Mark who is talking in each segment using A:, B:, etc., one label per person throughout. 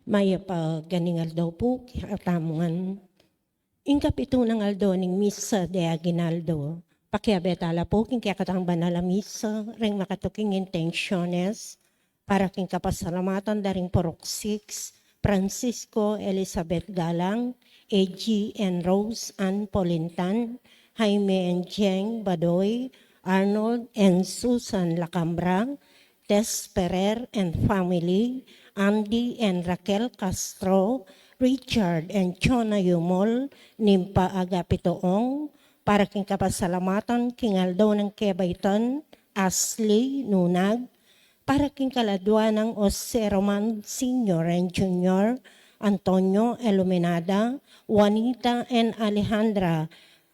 A: Maya pa ganingal daw po, katamungan. Ingkapito ng aldo ning misa de aginaldo. Pakiabetala po, king kakatang banala misa, ring makatuking intentiones, para king kapasalamatan daring porok 6, Francisco Elizabeth Galang, A.G. and Rose Ann Polintan, Jaime and Jeng Badoy, Arnold and Susan Lacambra, Tess Ferrer and family, Andy and Raquel Castro, Richard and Chona Yumol, Nimpa Agapitoong, para king kapasalamatan kingaldaw ng Kebayton, Ashley Nunag, para king kaladwa ng Jose Roman Sr. and Jr., Antonio Iluminada, Juanita and Alejandra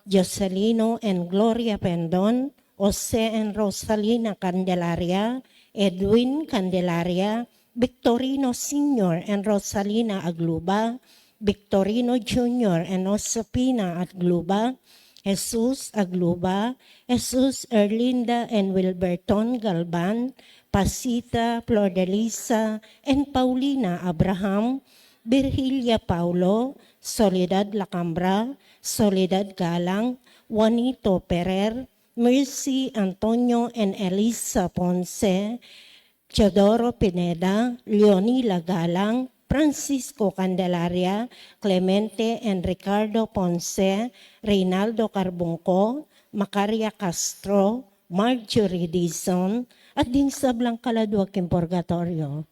A: Jocelino and Gloria Pendon, Jose and Rosalina Candelaria, Edwin Candelaria, Victorino Sr. and Rosalina Agluba, Victorino Jr. and Josefina Agluba, Jesus Agluba, Jesus Erlinda and Wilberton Galban, Pasita Flordelisa and Paulina Abraham, Virgilia Paulo, Soledad Lacambra, Soledad Galang, Juanito Perer, Mercy Antonio and Elisa Ponce, Teodoro Pineda, Leonila Galang, Francisco Candelaria, Clemente and Ricardo Ponce, Reynaldo Carbungco, Macaria Castro, Marjorie Dizon, at din sa Blancaladua king Purgatorio.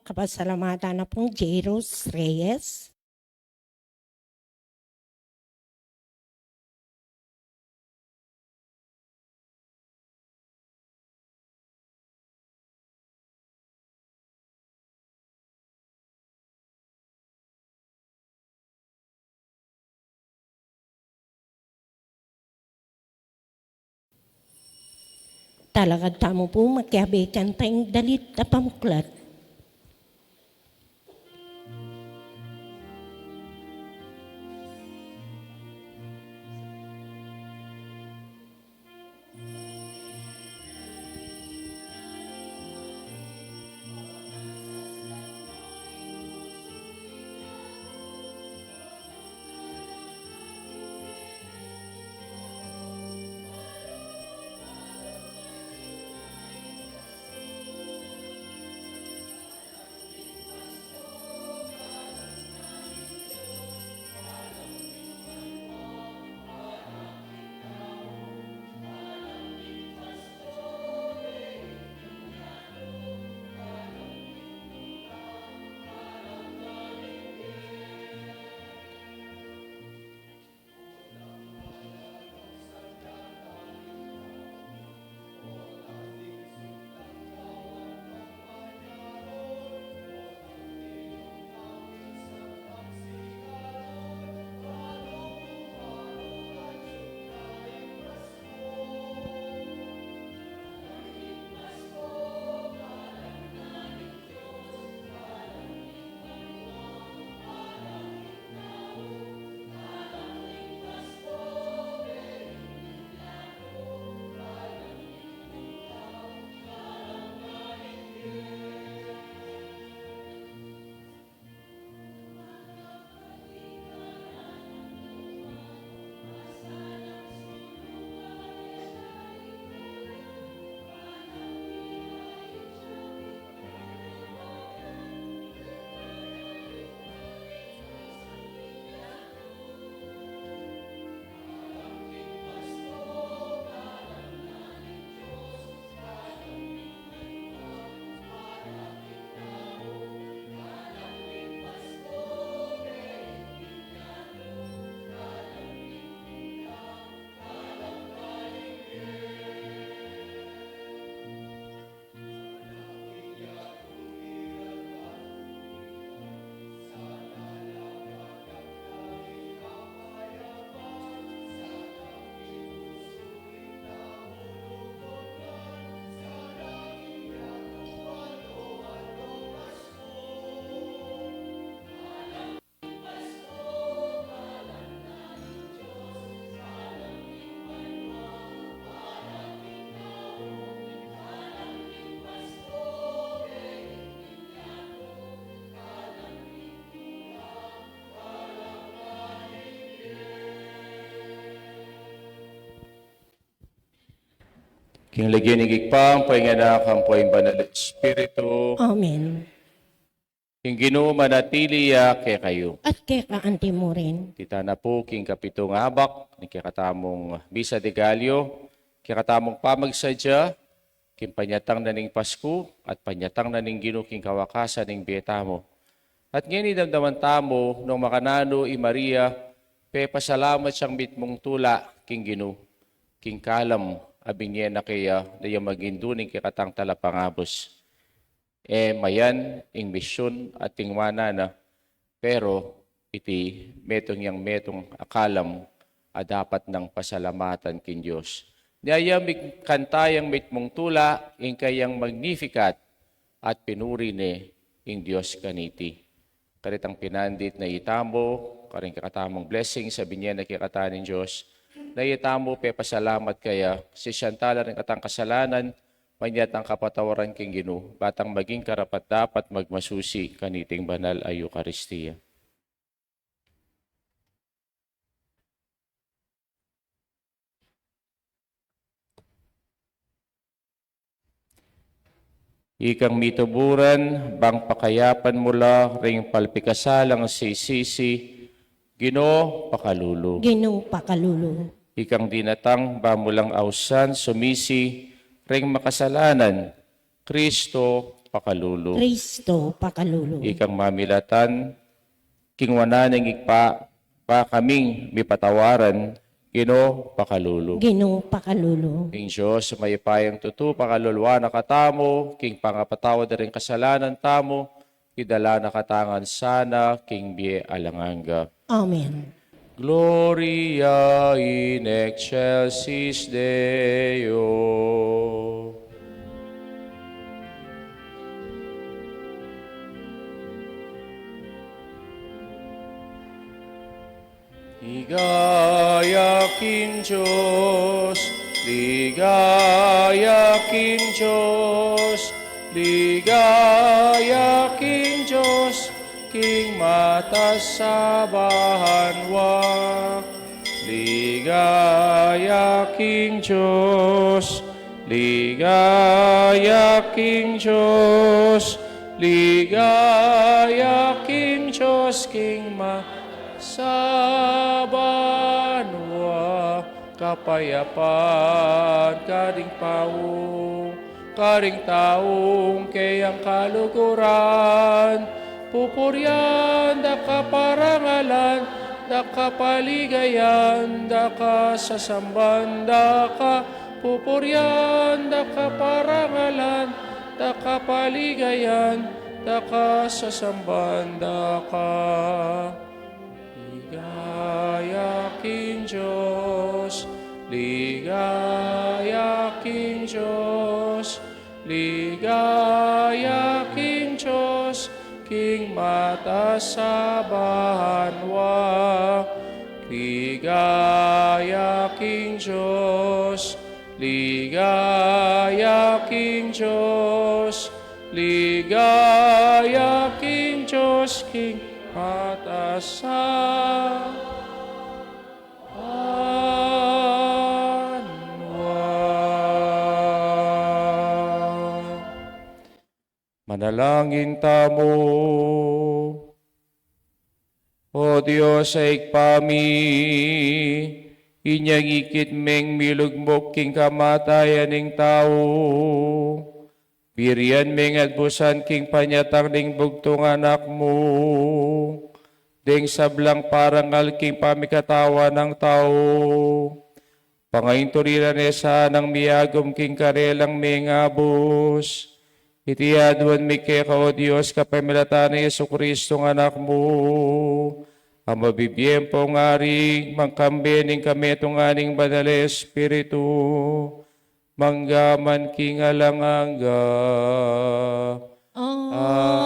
A: Kapasalamatan na pong Jairus Reyes, talagad tamo po magkabikan tayong dalit na pamuklat.
B: King lagyan igikpang, painganak ang poing banal na Espiritu,
A: Amen.
B: king Ginoo manatili kay kayo.
A: At kay kaanti mo rin.
B: Tita na po, king kapitong abak, ni kikatamong Misa de Gallo, kikatamong pamagsadya, king panyatang na ning Pasko, at panyatang na ning Ginoo king kawakasan ning Bietamo. At ngayon idamdaman tamo, nung makanano i Maria, pe pasalamat siyang mitmong tula, king Ginoo, king kalam, abing niya na kaya, na yung maginduning kikatang talapangabos. Mayan, ing misyon at ing mana na, pero iti metong yang metong akalam a dapat ng pasalamatan kin Diyos. Niyaya kantayang mitmong tula, ing kayang magnificat at pinuri ni ing Diyos kaniti. Karitang pinandit na itamo, karing kakatamong blessing, sabi niya na kikatanin Diyos, na itamo pe pasalamat kaya, si siyantala rin katang kasalanan, manyat ang kapatawaran king Ginoo, batang maging karapat dapat magmasusi kaniting banal ay Eucharistia. Ikang mituburan, bang pakayapan mula, ring palpikasalang sisisi, Ginoo pakalulu.
A: Ginoo pakalulu.
B: Ikang dinatang bamulang ausan, sumisi, ring makasalanan, Kristo pakalulu.
A: Kristo pakalulu.
B: Ikang mamilatan, kingwana ng ikpa, pa kaming mipatawaran, Ginoo pakalulu.
A: Ginoo pakalulu.
B: King Diyos, may payang tutu, pakalulwa na katamo, king pangapatawad na rin kasalanan tamo, idala na katangan sana, king bie alanganga.
A: Amen.
B: Gloria in excelsis Deo. Ligaya king Diyos, ligaya king Diyos, ligaya king Diyos, king matas sa bahanwa. Ligaya king Diyos, ligaya king Diyos, ligaya king Diyos, king matas sa banwa, kapayapaan, karing paung, karing taong kayang kaluguran, pupuryan, da kaparangalan, da kapaligayan, da kasasamban, da ka pupuryan, da kaparangalan, da kapaligayan, da kasasamban, da ka. Ligaya king Diyos, ligaya king Diyos, ligaya king Diyos, king matas sa bahanwa. Ligaya king Diyos, ligaya king Diyos, ligaya king Diyos, king matas sa banwa. Manalangin tamo. O Diyos ay ikpami, inyang ikitmeng milugmok king kamatayan ng tao. Pirian meng adbusan king panyatang ning bugtong anak mo. Ding sablang parangal king pamikatawa ng tao. Pangainturiran esa ng miyagom king karelang mengabos. Itiadwan mi kay ka, O Diyos, kapamilatan ni Yesu Kristo ng anak mo. Ang mabibiyempo nga rin, mangkambening kami itong aning banal na Espiritu. Manggaman king alanganga.
A: Amen.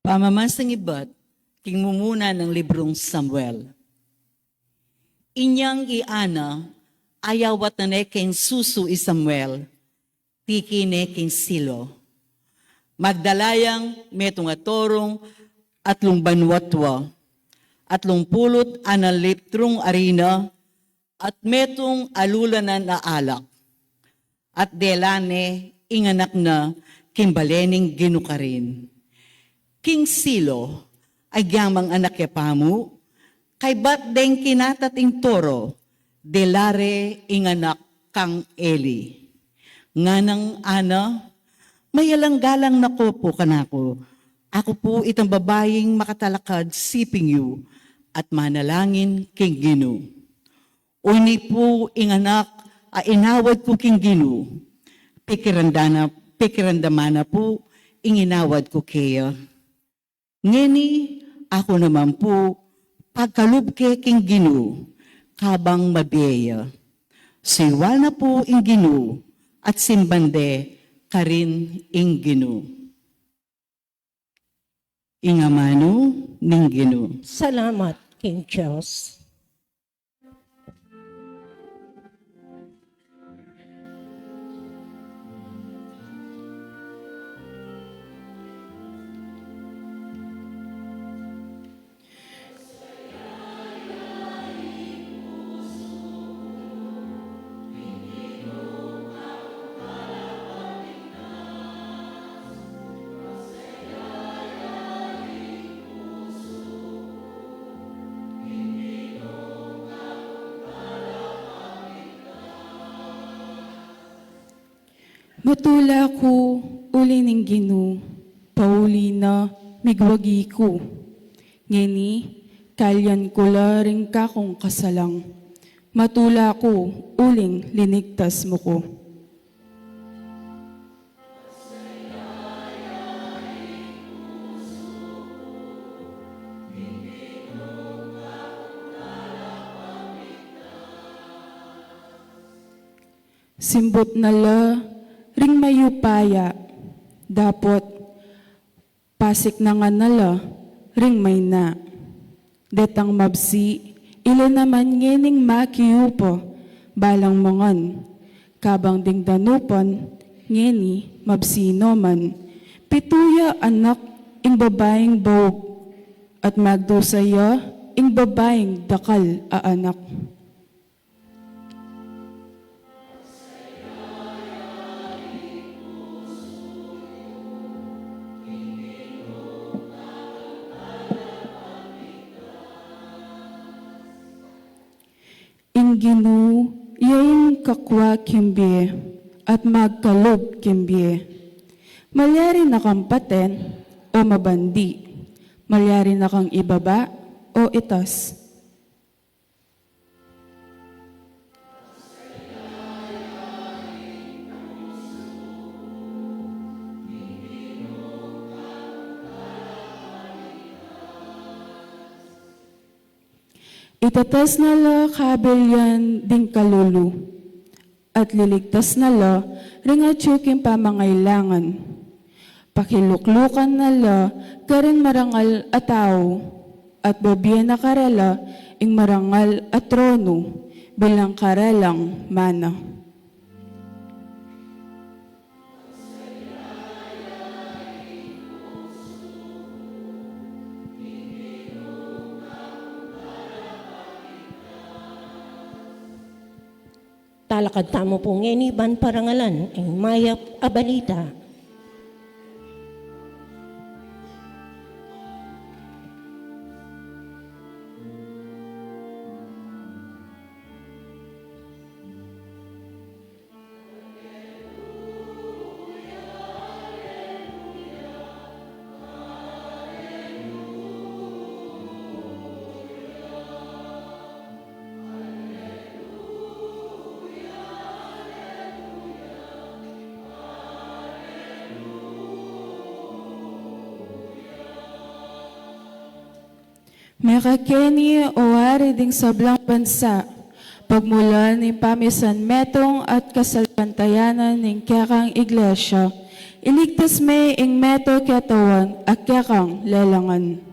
C: Pamamansang iba't, king mumuna ng librong Samuel. Inyang iana, ayawat na neking susu i Samuel, tiki neking silo. Magdalayang metong atorong atlong banwatwa, atlong pulot analitrong arena, at metong alulanan na alak. At delane inganak na kimbalening ginukarin. King Silo ay gyamang anak yapamu, kay bat deng kinatating toro, delare inganak kang Eli. Nganang ana, mayalang galang na ko po kanako. Ako po itang babaying makatalakad siping yu at manalangin king Ginu. Uni po inganak a inawad ko king Ginu. Pikirandamana po inginawad ko kaya. Ngeni ako naman po pagkalubke king Ginu kabang mabeya. Siwal na po ing Ginu at simbande karin ing Ginu. Ingamano ning Ginu.
A: Salamat, King Charles.
D: Matula ko, uli ning Ginu, pauli na migwagi ko. Ngeni, kalyan ko ring kakong kasalang. Matula ko, uling linigtas mo ko. Simbot na la, ring mayupaya, dapot pasik na nga nala, ring may na. Detang mabsi, ilo naman ngening makiyupo, balang mongan. Kabang ding danupan, ngeni mabsino man. Pituya anak, ing babaeng bawog, at magdosaya, ing babaeng dakal a anak. Ginu, yain kakwa kimbie, at magkalob kimbie. Malyari na kang paten o mabandi, malyari na kang ibaba o itas. Itatas na la kabelyan ding kalulu, at liligtas na la ring atsuking pamangailangan. Pakiluklukan na la karin marangal at tao, at babiyan na karala ing marangal at trono bilang karalang mana.
A: Talakad tamo po ngeni ban parangalan, ing mayap abalita.
D: Mekakeni o ari ding sablang bansa, pagmula ni pamisan metong at kasalpantayanan ng kakang iglesia, iligtas may ing meto katawan akyakang lelangan.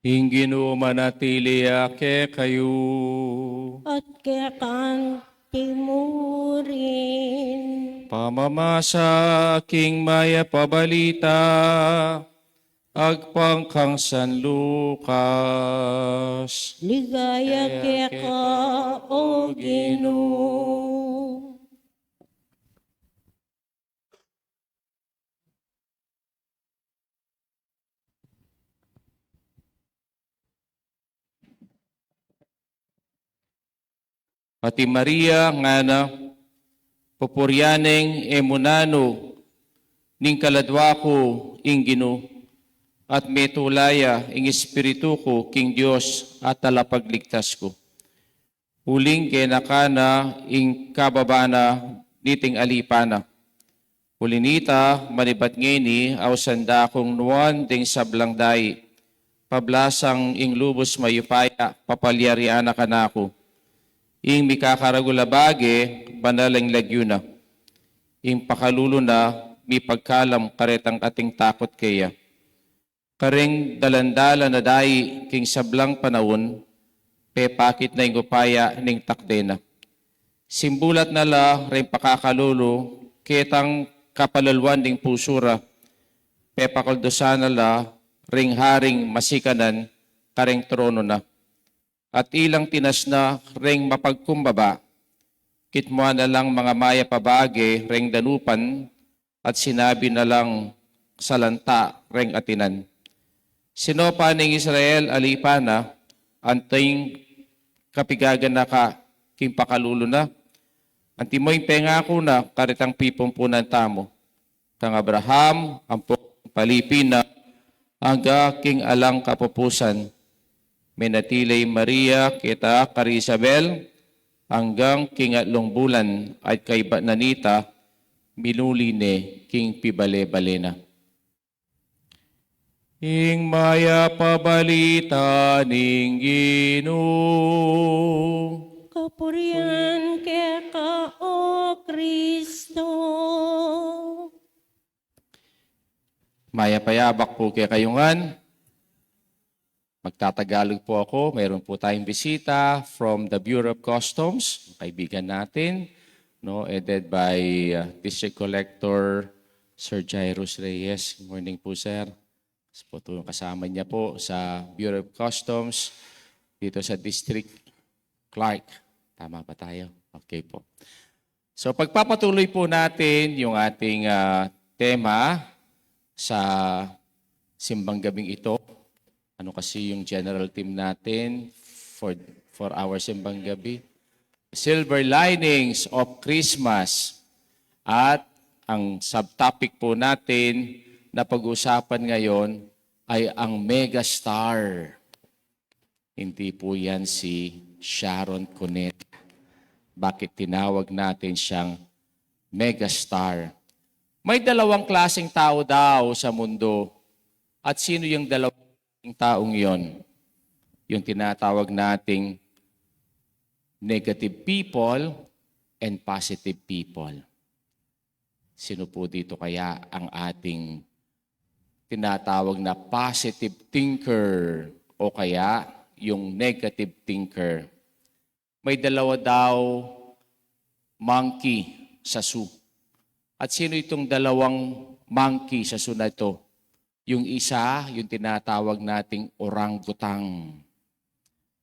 B: Ginoo manatili ake kayo.
A: At kaya kang timurin.
B: Pamamasa aking maya pabalita, agpangkang San Lucas.
A: Ligaya kaya ka, O Ginoo.
B: Pati Maria nga na pupuryaneng emunano ning kaladwako ing Ginoo at metulaya ing espiritu ko king Dios at talapagligtas ko. Huling kenakana ing kababana niting alipana. Hulinita manibat ngeni aw sanda kong nuan ding sablang dai. Pablasang ing lubos mayupaya papalyariana kanako. Ing mikakaragulabage banalang lagyuna. Ing pakalulo na mi pagkalam karetang ating takot kaya. Kareng dalandala na dai king sablang panahon, pepakit na ing upaya ning takdena. Simbulat na la rin pakakalulo, ketang kapalalwan ding pusura, pepakaldosan na la ring haring masikanan, kareng trono na. At ilang tinas na ring mapagkumbaba, kitmuan na lang mga maya pabage ring danupan at sinabi na lang salanta ring atinan. Sinopa ning Israel alipana, anting kapigagan na ka king pakalulo na, antimoy pengako na karitang pipumpunan tamo. Kang Abraham, ang palipin na hangga king alang kapupusan, Menatilay Maria kita kari Isabel hanggang kingatlong bulan at kay Nanita miluline king pibale-balena. Ing maya pabalita ning Ginoo.
A: Kapurian kaya ka, O Kristo.
B: Maya payabak po kay kayungan. Magtatagalog po ako. Mayroon po tayong bisita from the Bureau of Customs, kaibigan natin, no, headed by District Collector Sir Jairus Reyes. Good morning po, sir. Po ito yung kasama niya po sa Bureau of Customs dito sa District Clark. Tama ba tayo? Okay po. So pagpapatuloy po natin yung ating tema sa simbang gabing ito. Ano kasi yung general theme natin for our simbang gabi? Silver linings of Christmas. At ang subtopic po natin na pag-usapan ngayon ay ang megastar. Hindi po yan si Sharon Cuneta. Bakit tinawag natin siyang megastar? May dalawang klaseng tao daw sa mundo. At sino yung dalawang taong yon? Yung tinatawag nating negative people and positive people. Sino po dito kaya ang ating tinatawag na positive thinker o kaya yung negative thinker? May dalawa daw monkey sa zoo. At sino itong dalawang monkey sa zoo na ito? Yung isa, yung tinatawag nating orangutang.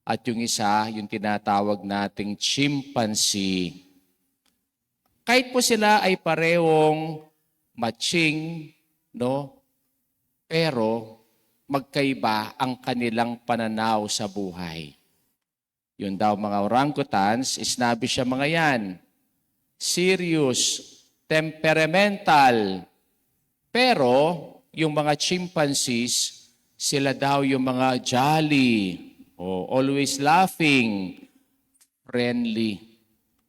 B: At yung isa, yung tinatawag nating chimpanzee. Kahit po sila ay parehong matching, no? Pero magkaiba ang kanilang pananaw sa buhay. Yun daw mga orangutans, sinabi siya mga yan, serious, temperamental. Pero yung mga chimpanzees, sila daw yung mga jolly, always laughing, friendly.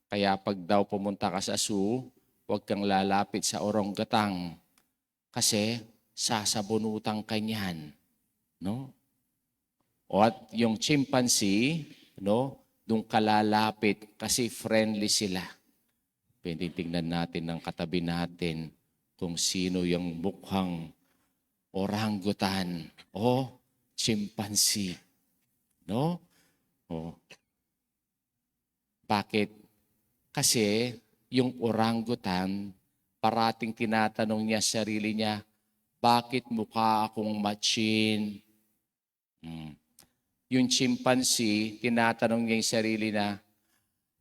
B: Kaya pag daw pumunta ka sa zoo, huwag kang lalapit sa orangutan kasi sasabunutan ka niyan. No? O at yung chimpanzee, no, doon ka lalapit kasi friendly sila. Pwede tingnan natin ng katabi natin kung sino yung mukhang orangutan o chimpanzee. No? O. Bakit? Kasi yung orangutan, parating tinatanong niya sa sarili niya, bakit mukha akong matchin? Yung chimpanzee, tinatanong niya yung sarili na,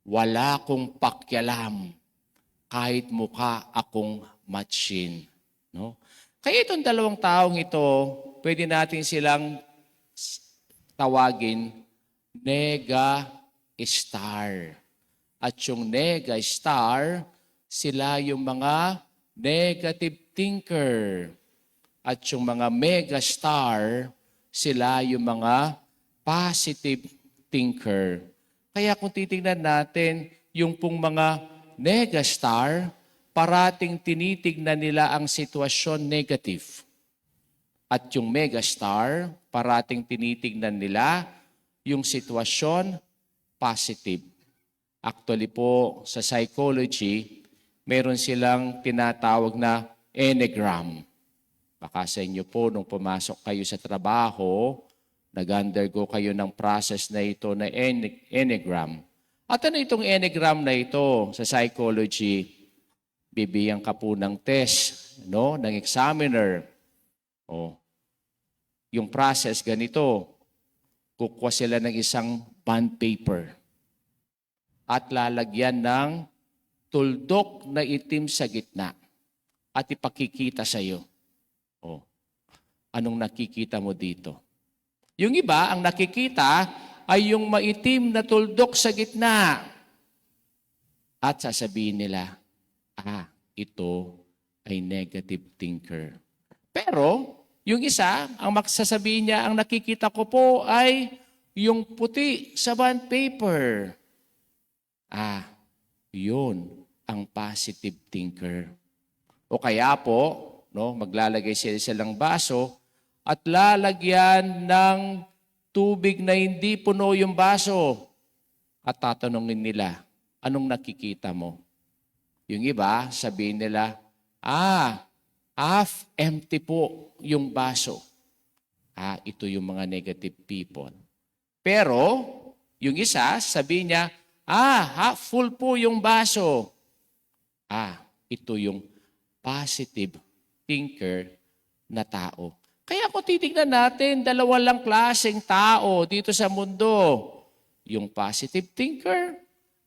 B: wala akong pakialam kahit mukha akong matchin. No? Kaya itong dalawang taong ito, pwede natin silang tawagin nega-star. At yung nega-star, sila yung mga negative thinker. At yung mga mega-star, sila yung mga positive thinker. Kaya kung titingnan natin, yung pong mga nega-star, parating tinitignan nila ang sitwasyon negative. At yung megastar, parating tinitignan nila yung sitwasyon positive. Actually po, sa psychology, meron silang tinatawag na enneagram. Baka sa inyo po, nung pumasok kayo sa trabaho, nag-undergo kayo ng process na ito na enneagram. At ano itong enneagram na ito sa psychology? Bibigyan ka po ng test, no, ng examiner. Yung process ganito, kukuha sila ng isang bond paper at lalagyan ng tuldok na itim sa gitna at ipakikita sa iyo. Anong nakikita mo dito? Yung iba, ang nakikita ay yung maitim na tuldok sa gitna. At sasabihin nila, ito ay negative thinker. Pero, yung isa, ang magsasabihin niya, ang nakikita ko po ay yung puti sa bond paper. Yun ang positive thinker. O kaya po, no, maglalagay sila silang baso at lalagyan ng tubig na hindi puno yung baso. At tatanungin nila, anong nakikita mo? Yung iba, sabihin nila, half empty po yung baso. Ito yung mga negative people. Pero, yung isa, sabihin niya, half full po yung baso. Ito yung positive thinker na tao. Kaya kung titignan natin, dalawa lang klaseng tao dito sa mundo. Yung positive thinker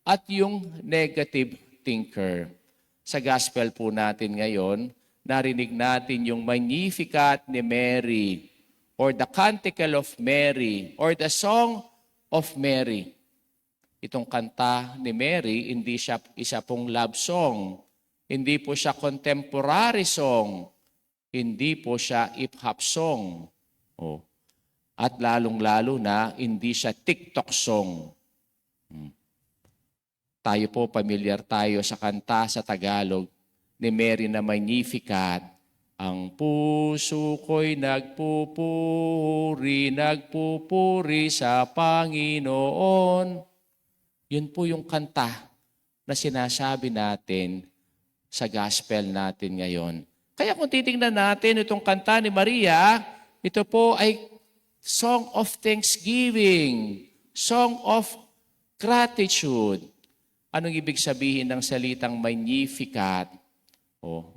B: at yung negative thinker. Sa gospel po natin ngayon, narinig natin yung Magnificat ni Mary or the Canticle of Mary or the Song of Mary. Itong kanta ni Mary, hindi siya isa pong love song. Hindi po siya contemporary song. Hindi po siya hip-hop song. At lalong-lalo na, hindi siya TikTok song. Tayo po, familiar tayo sa kanta sa Tagalog ni Mary na Magnificat. Ang puso ko'y nagpupuri sa Panginoon. Yun po yung kanta na sinasabi natin sa gospel natin ngayon. Kaya kung titingnan natin itong kanta ni Maria, ito po ay song of thanksgiving, song of gratitude. Anong ibig sabihin ng salitang Magnificat?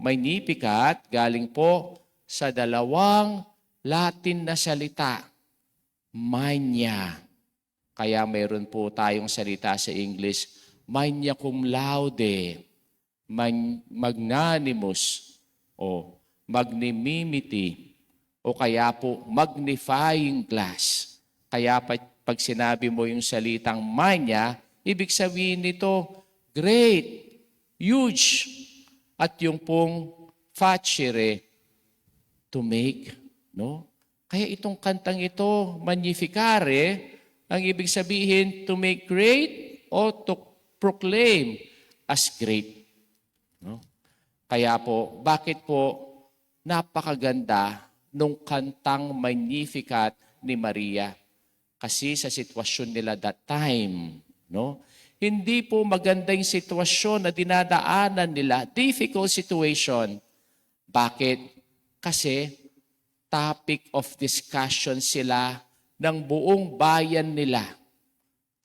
B: Magnificat galing po sa dalawang Latin na salita, magna. Kaya mayroon po tayong salita sa English, magna cum laude. magnanimous, o magnanimity, o kaya po magnifying glass. Kaya pag sinabi mo yung salitang manya, ibig sabihin nito, great, huge, at yung pong facere, to make, no? Kaya itong kantang ito, Magnificare, ang ibig sabihin, to make great o to proclaim as great. No? Kaya po, bakit po napakaganda nung kantang Magnificat ni Maria? Kasi sa sitwasyon nila that time, no? Hindi po magandang sitwasyon na dinadaanan nila, difficult situation. Bakit? Kasi topic of discussion sila ng buong bayan nila.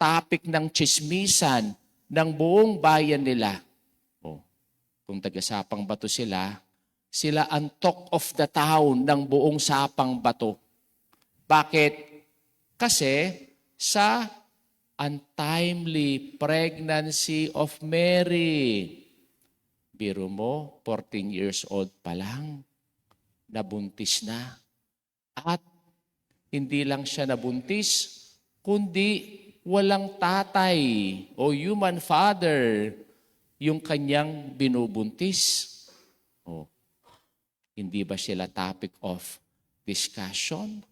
B: Topic ng tsismisan ng buong bayan nila. O, kung taga-Sapang Bato sila, sila ang talk of the town ng buong Sapang Bato. Bakit? Kasi sa untimely pregnancy of Mary. Biro mo, 14 years old pa lang. Nabuntis na. At hindi lang siya nabuntis, kundi walang tatay o human father yung kanyang binubuntis. O, hindi ba sila topic of discussion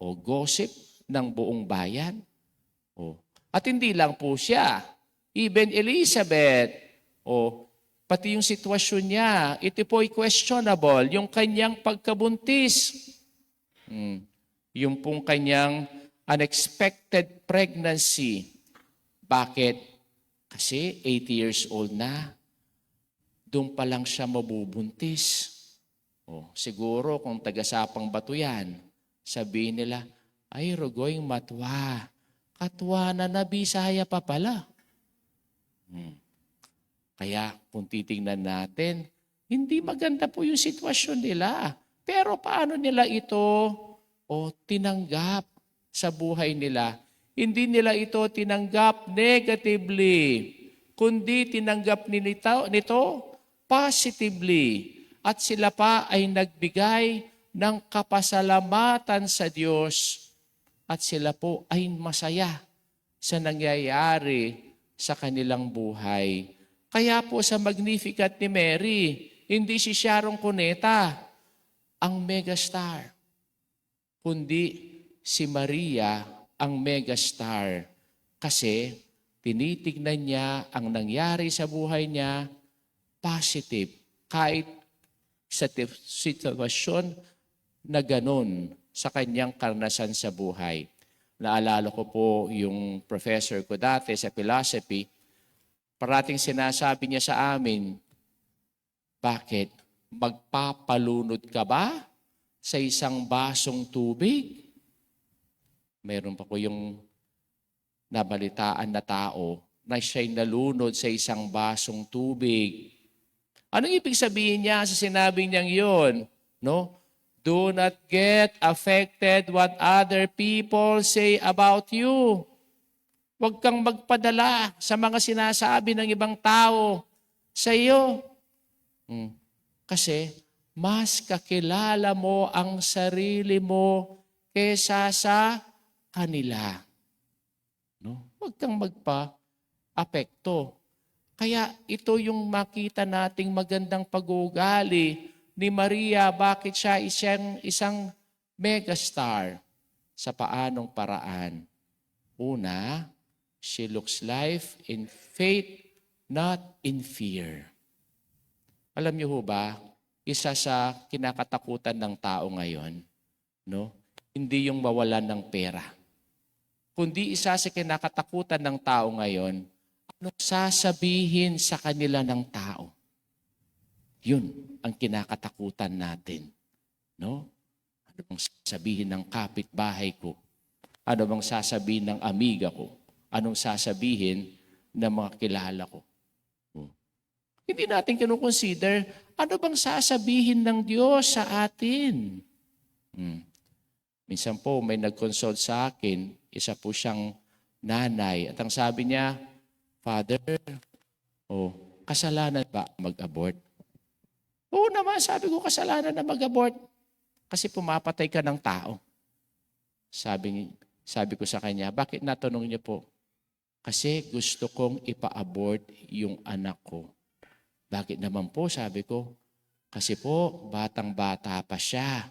B: o gossip ng buong bayan? O, at hindi lang po siya. Even Elizabeth, pati yung sitwasyon niya, ito po'y questionable, yung kanyang pagkabuntis. Yung pong kanyang unexpected pregnancy. Bakit? Kasi 80 years old na. Doon pa lang siya mabubuntis. Siguro kung taga-Sapang Bato yan, sabihin nila, ay Rugoy matwa. Katwa na Bisaya pa pala. Kaya kung titingnan natin, hindi maganda po yung sitwasyon nila. Pero paano nila ito tinanggap sa buhay nila? Hindi nila ito tinanggap negatively, kundi tinanggap nito positively. At sila pa ay nagbigay ng kapasalamatan sa Diyos. At sila po ay masaya sa nangyayari sa kanilang buhay. Kaya po sa Magnificat ni Mary, hindi si Sharon Cuneta ang megastar, kundi si Maria ang megastar. Kasi tinitignan niya ang nangyari sa buhay niya positive. Kahit sa sitwasyon na ganun sa kanyang karanasan sa buhay. Naalala ko po yung professor ko dati sa philosophy, parating sinasabi niya sa amin, bakit? Magpapalunod ka ba sa isang basong tubig? Mayroon pa ko yung nabalitaan na tao na siya'y nalunod sa isang basong tubig. Anong ibig sabihin niya sa sinabi niyang yun? No? Do not get affected what other people say about you. Huwag kang magpadala sa mga sinasabi ng ibang tao sa iyo. Kasi mas kakilala mo ang sarili mo kaysa sa kanila. No? Huwag kang magpa-apekto. Kaya ito yung makita nating magandang pag-uugali ni Maria. Bakit siya isang megastar? Sa paanong paraan? Una, she looks life in faith, not in fear. Alam niyo ho ba, isa sa kinakatakutan ng tao ngayon, no? Hindi yung mawalan ng pera. Kundi isa sa kinakatakutan ng tao ngayon, anong sasabihin sa kanila ng tao? Yun ang kinakatakutan natin. No? Ano bang sasabihin ng kapitbahay ko? Ano bang sasabihin ng amiga ko? Anong sasabihin ng mga kilala ko? Hindi natin kinukonsider, ano bang sasabihin ng Diyos sa atin? Minsan po may nag-consult sa akin, isa po siyang nanay. At ang sabi niya, Father, kasalanan ba mag-abort? Oo naman, sabi ko, kasalanan na mag-abort. Kasi pumapatay ka ng tao. Sabi ko sa kanya, bakit natanong niyo po? Kasi gusto kong ipa-abort yung anak ko. Bakit naman po? Sabi ko, kasi po, batang-bata pa siya.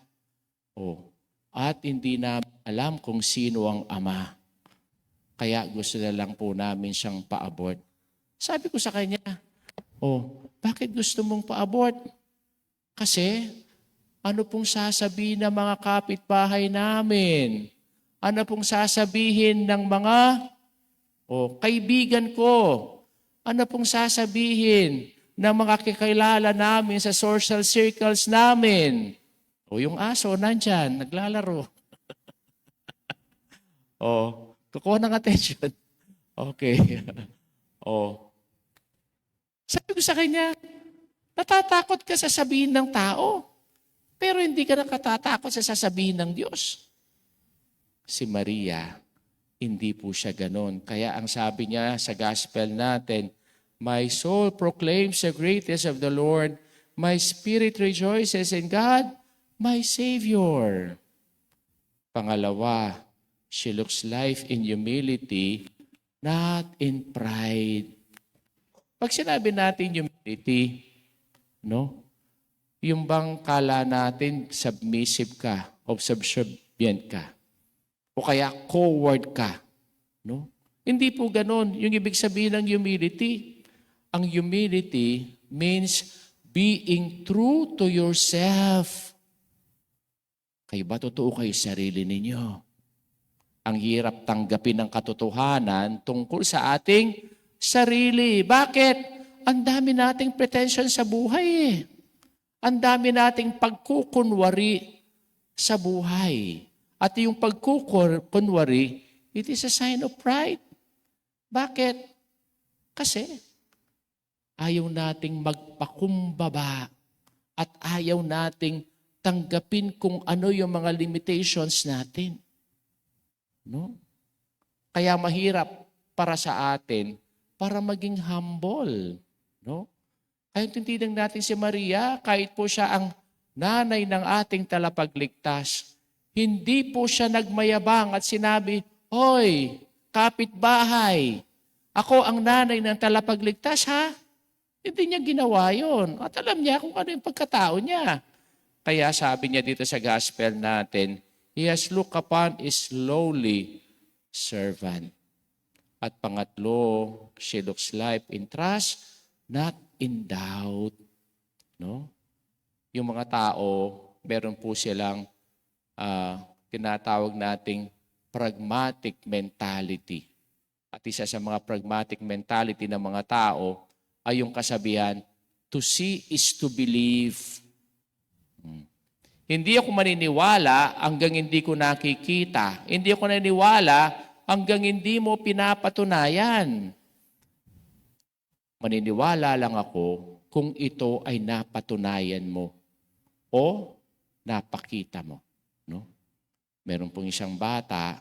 B: At hindi na alam kung sino ang ama. Kaya gusto na lang po namin siyang pa-abort. Sabi ko sa kanya, bakit gusto mong pa-abort? Kasi, ano pong sasabihin ng mga kapitbahay namin? Ano pong sasabihin ng mga kaibigan ko? Ano pong sasabihin ng mga kakilala namin sa social circles namin? Yung aso nandyan, naglalaro. Kukuha ng attention. Okay. Sabi ko sa kanya, natatakot ka sa sabihin ng tao, pero hindi ka nakatatakot sa sasabihin ng Diyos. Si Maria, hindi po siya ganon. Kaya ang sabi niya sa gospel natin, my soul proclaims the greatness of the Lord. My spirit rejoices in God, my Savior. Pangalawa, she looks life in humility, not in pride. Pag sinabi natin humility, yung bang kala natin submissive ka, o subservient ka, o kaya coward ka. Hindi po ganon. Yung ibig sabihin ng humility. Ang humility means being true to yourself. Kayo ba totoo kayo sa sarili ninyo? Ang hirap tanggapin ng katotohanan tungkol sa ating sarili. Bakit? Ang dami nating pretension sa buhay. Ang dami nating pagkukunwari sa buhay. At yung pagkukunwari, it is a sign of pride. Bakit? Kasi ayaw nating magpakumbaba at ayaw nating tanggapin kung ano yung mga limitations natin. Kaya mahirap para sa atin para maging humble. Kaya tintinang natin si Maria, kahit po siya ang nanay ng ating talapagligtas, hindi po siya nagmayabang at sinabi, hoy, kapitbahay, ako ang nanay ng talapagligtas, ha? Hindi niya ginawa yun. At alam niya kung ano yung pagkatao niya. Kaya sabi niya dito sa gospel natin, he has looked upon his lowly servant. At pangatlo, she looks life in trust, not in doubt. Yung mga tao, meron po silang tinatawag nating pragmatic mentality. At isa sa mga pragmatic mentality ng mga tao ay yung kasabihan, to see is to believe. Hindi ako maniniwala hanggang hindi ko nakikita. Hindi ako naniniwala hanggang hindi mo pinapatunayan. Maniniwala lang ako kung ito ay napatunayan mo o napakita mo. Meron pong isang bata,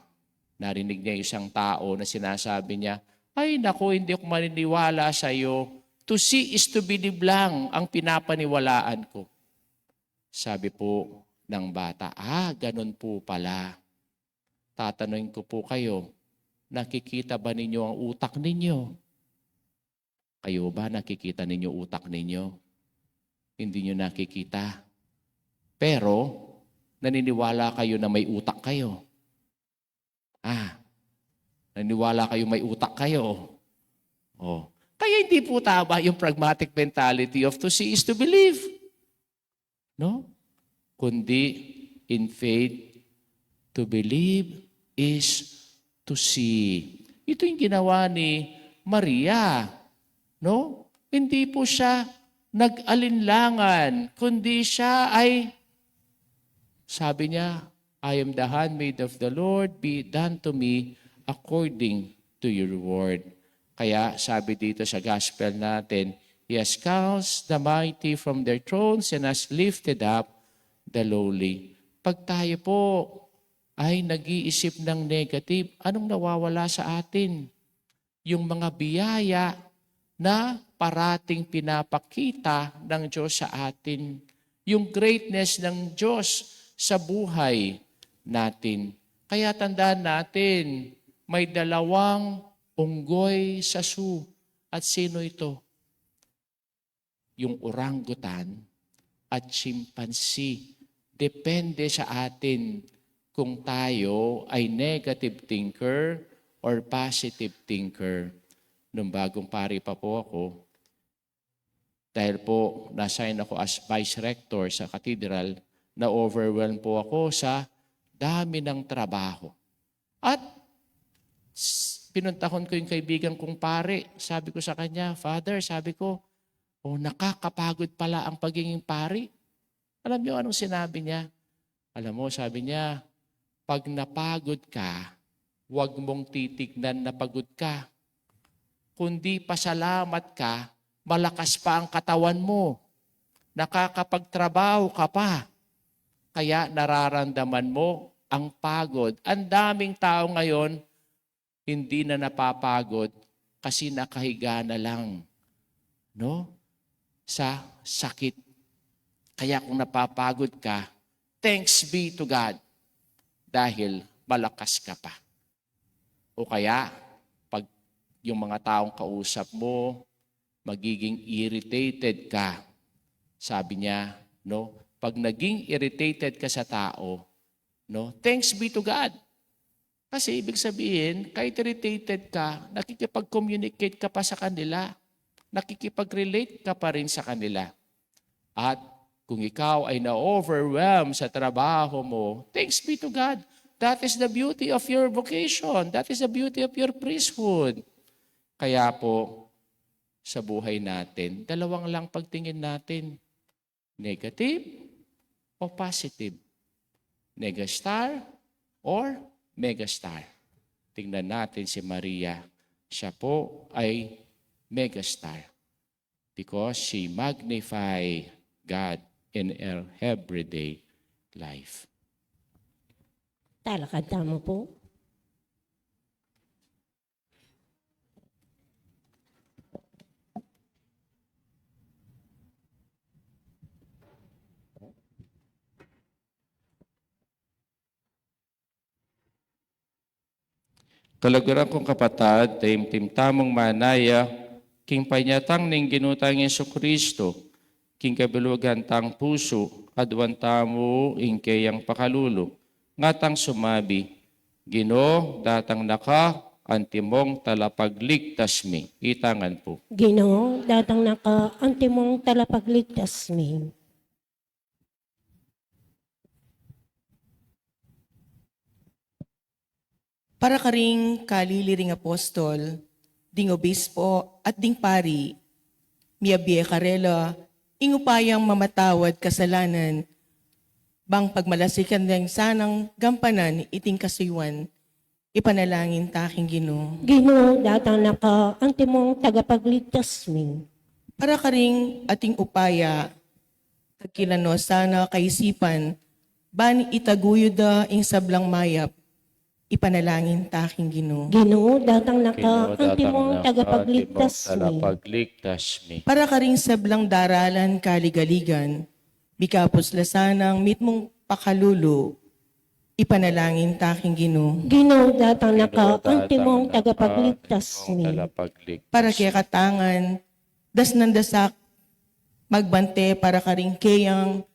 B: narinig niya isang tao na sinasabi niya, ay naku, hindi ako maniniwala sa iyo. To see is to believe lang ang pinapaniwalaan ko. Sabi po ng bata, ganun po pala. Tatanungin ko po kayo, nakikita ba ninyo ang utak ninyo? Kayo ba nakikita ninyo utak ninyo? Hindi nyo nakikita. Pero, naniniwala kayo na may utak kayo. Naniniwala kayo may utak kayo. Kaya hindi po tama yung pragmatic mentality of to see is to believe. Kundi, in faith, to believe is to see. Ito yung ginawa ni Maria. Hindi po siya nag-alinlangan, kundi siya ay, sabi niya, I am the handmaid of the Lord, be it done to me according to your word. Kaya sabi dito sa gospel natin, he has cast the mighty from their thrones and has lifted up the lowly. Pag tayo po ay nag-iisip ng negative, anong nawawala sa atin? Yung mga biyaya na parating pinapakita ng Diyos sa atin. Yung greatness ng Diyos sa buhay natin. Kaya tandaan natin, may dalawang unggoy sa zoo. At sino ito? Yung orangutan at chimpanzee. Depende sa atin kung tayo ay negative thinker or positive thinker. Nung bagong pari pa po ako, dahil po na-assign ako as vice rector sa cathedral, na-overwhelm po ako sa dami ng trabaho. At pinuntahon ko yung kaibigan kong pare. Sabi ko sa kanya, Father, sabi ko, nakakapagod pala ang pagiging pari. Alam niyo anong sinabi niya? Alam mo, sabi niya, pag napagod ka, huwag mong titignan na pagod ka. Kundi pasalamat ka, malakas pa ang katawan mo. Nakakapagtrabaho ka pa. Kaya nararamdaman mo ang pagod. Ang daming tao ngayon, hindi na napapagod kasi nakahiga na lang. No? Sa sakit. Kaya kung napapagod ka, thanks be to God dahil malakas ka pa. O kaya, pag yung mga taong kausap mo, magiging irritated ka. Sabi niya, no? Pag naging irritated ka sa tao, no? Thanks be to God. Kasi ibig sabihin, kahit irritated ka, nakikipag-communicate ka pa sa kanila. Nakikipag-relate ka pa rin sa kanila. At kung ikaw ay na-overwhelm sa trabaho mo, thanks be to God. That is the beauty of your vocation. That is the beauty of your priesthood. Kaya po, sa buhay natin, dalawang lang pagtingin natin. Negative o positive? Megastar or megastar? Tingnan natin si Maria. Siya po ay megastar because she magnify God in her everyday life.
A: Talakad mo po.
B: Kalaguran kong kapatad, taimtim tamong manaya, king panyatang ning ginutang Yesu Kristo, king kabilugan tang puso, adwan tamo ingkayang pakalulo, ngatang sumabi, Ginoo, datang naka, antimong talapagligtas mi. Itangan po.
A: Ginoo, datang naka, antimong talapagligtas mi.
E: Para karing kaliliring apostol, ding obispo at ding pari, miyabiye karela, ingupayang mamatawad kasalanan, bang pagmalasikan ng sanang gampanan iting kasuywan, ipanalangin taking Ginoo.
A: Ginoo, datang naka, antimong tagapagligtas mi.
E: Para karing ating upaya, tagkilano sana kaisipan, bani itaguyod ing sablang mayap, ipanalangin taking Ginoo.
A: Ginoo, datang naka,
B: Ginoo,
A: antimong
B: datang
A: tagapagligtas mi.
B: talapagligtas mi.
E: Para karing sablang daralan kaligaligan, bikapos lasanang mitmong pakalulo, ipanalangin taking Ginoo.
A: Ginoo, datang naka,
B: Ginoo, datang
A: antimong
B: naka,
A: tagapagligtas
B: antimong
A: mi.
B: talapagligtas
E: Para kaya katangan, das nandasak, magbante para karing kayang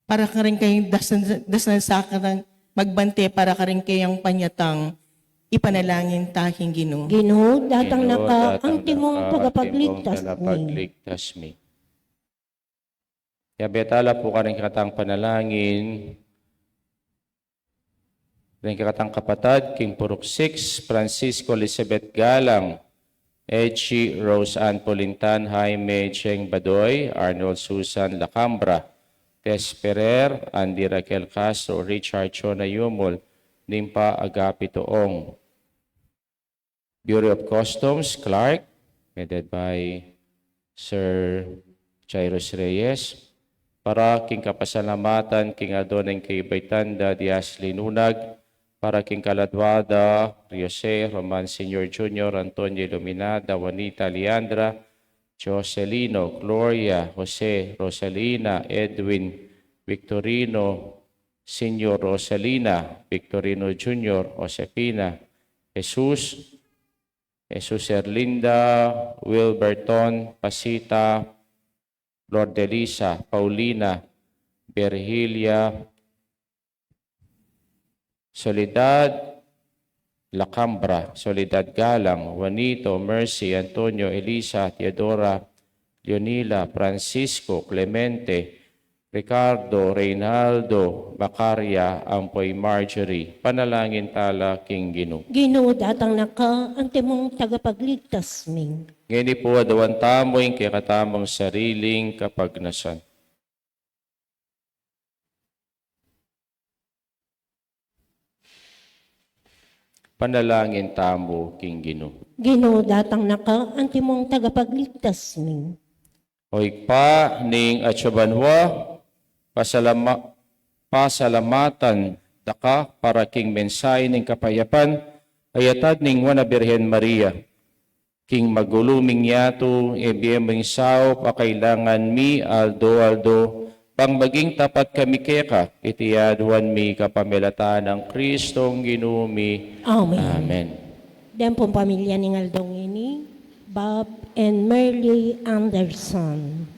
E: para karing kayong das nandasak magbante para karing kayang panyatang, ipanalangin taking Ginoo.
A: Ginoo, datang
B: Ginoo,
A: naka,
B: datang
A: antimong
B: naka,
A: tagapagligtas
B: antimong
A: mi.
B: talapagligtas mi. Kaya betala po ka rin katang panalangin. Rin katang kapatad, King Purok 6, Francisco Elizabeth Galang, Echi Rose Ann Polintan, Jaime Cheng Badoy, Arnold Susan Lacambra, Tess Ferrer, Andy Raquel Castro, Richard Chona Yumol, Nimpa Agapito Ong. Bureau of Customs, Clark, headed by Sir Jairus Reyes. Para king kapasalamatan, king Adoneng kay Baitanda, Dias Linunag, para king Caladwada, Jose, Roman Sr. Jr., Antonio Iluminada, Juanita Leandra, Jocelino, Gloria, Jose, Rosalina, Edwin, Victorino, Senior Rosalina, Victorino Jr., Josefina, Jesus, Jesus Erlinda, Wilberton, Pasita, Lord Elisa, Paulina, Virgilia, Soledad, Lacambra, Soledad Galang, Juanito, Mercy, Antonio, Elisa, Teodora, Leonila, Francisco, Clemente, Ricardo, Reynaldo, Macaria, Ampoy, Marjorie, panalangin tala king Ginoo.
A: Ginoo datang naka, ang timong tagapagligtas ming.
B: Ngayon po adawan tamoy kay katamang sariling kapagnasan. Panalangin tamo king Ginoo.
A: Ginoo datang naka, ang timong tagapagligtas ming.
B: Oigpa ning atsabanwa, pasalamatan daka para king mensahe ning kapayapan, ayatad ning wana Birhen Maria. King maguluming yato, ebiyeming sao, pakailangan mi, aldo, pang maging tapat kami keka, itiyaduan mi kapamilatan ng Kristong ginumi.
A: Amen.
B: Amen.
A: Dan pong pamilya ni Ngaldong ini, Bob and Merly Anderson.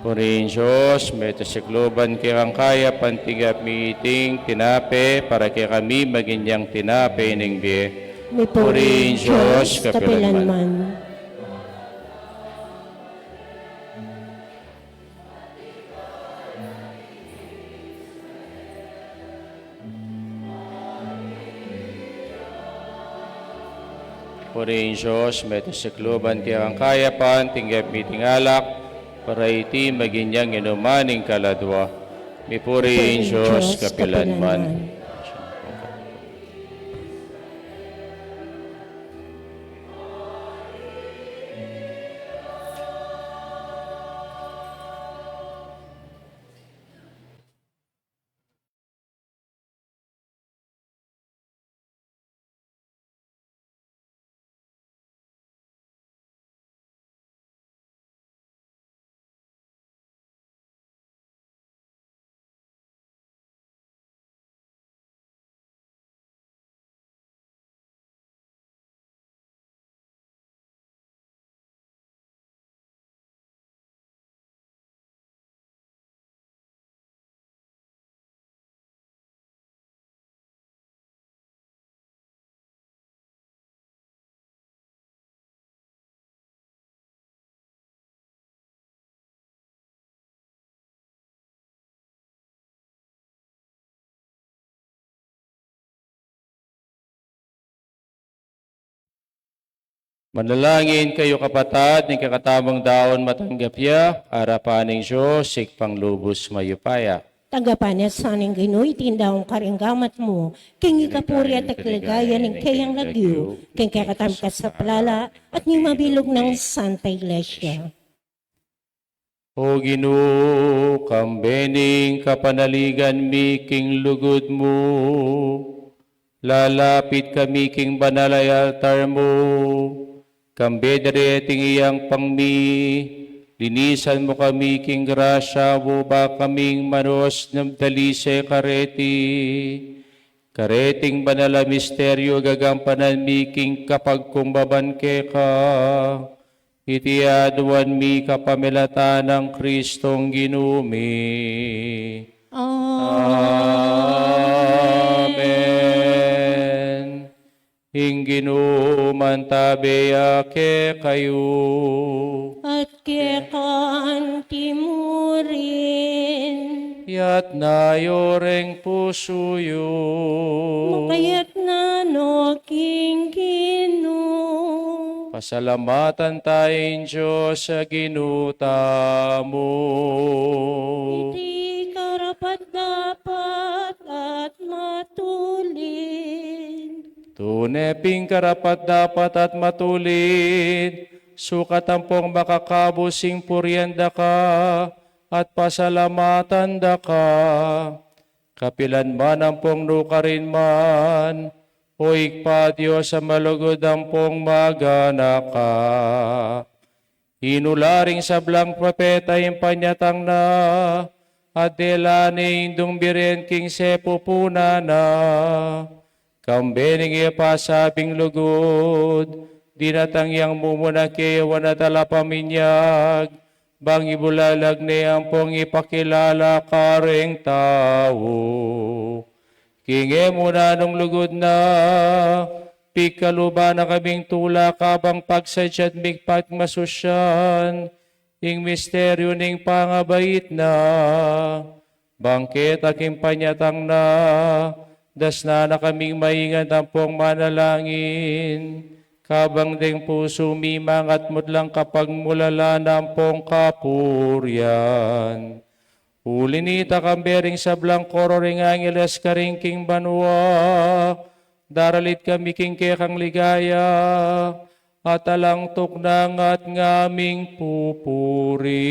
B: Purihin Diyos, meto sikluban kaya kaya pantigap meeting tinape para kaya kami maginyang tinape ng biye.
A: May
B: Purihin Diyos, kapilanman.
A: kapilanman.
B: Purihin Diyos, meto sikluban kaya kaya pantigap meeting alak para iti maginyang inumaning kaladwa. May purihin Diyos, kapilanman. Manalangin kayo kapatid, ni kakatamang daon matanggap ya, harapan ng Diyos, sikpang lubos mayupaya.
A: Tagapan niya sa aning Ginoy, tindahong karinggamat mo, king ikapuri at akligaya ng kayang lagyo, king kakatam ka sa palala, at ni mabilog ng Santa Iglesia.
B: O Ginoo, kambening kapanaligan mi king lugod mo, lalapit kami king banalay altar mo, kambedere ting iyang pangmi, linisan mo kami king grasya mo ba kaming manos ng dalise kareti, kareting banala misteryo gagampanan mi king kapag kumbaban ke ka, iti aduan mi kapamilatan ng Kristong ginumi. Amen. Hingginu mantabeya ke kayo.
A: At kekan timurin,
B: Yat na yoreng pusuyo.
A: makayat na no king Gino.
B: Pasalamatan tayong Diyos sa ginuta mo.
A: Iti karapat dapat at matulin.
B: Tuneping karapat dapat at matulid, sukatampong makakabusing puryanda ka, at pasalamatan da ka. Kapilan man ang pong nukarin man, o ikpa Diyos sa malugod ang pong magana ka. Inularing sablang propeta yung panyatang na, at delani indong biren king sepupuna na. Kambening ipasabing lugod, dinatangyang mumuna kewan at alapaminyag, bang ibulalag niyang pong ipakilala kareng tao. Kinge muna nung lugod na, pikaluba na kaming tula kabang pagsadyad migpat masusyan, ing misteryo ning pangabait na, bangket aking panyatang na, das na kaming maingat ang pong manalangin, kabang ding puso mimangat mudlang kapag mulala ng pong kapuryan. Ulinita kambering sablang kororing angeles karingking banwa, daralit kami king kekang ligaya, at alang tuknang at ngaming pupuri.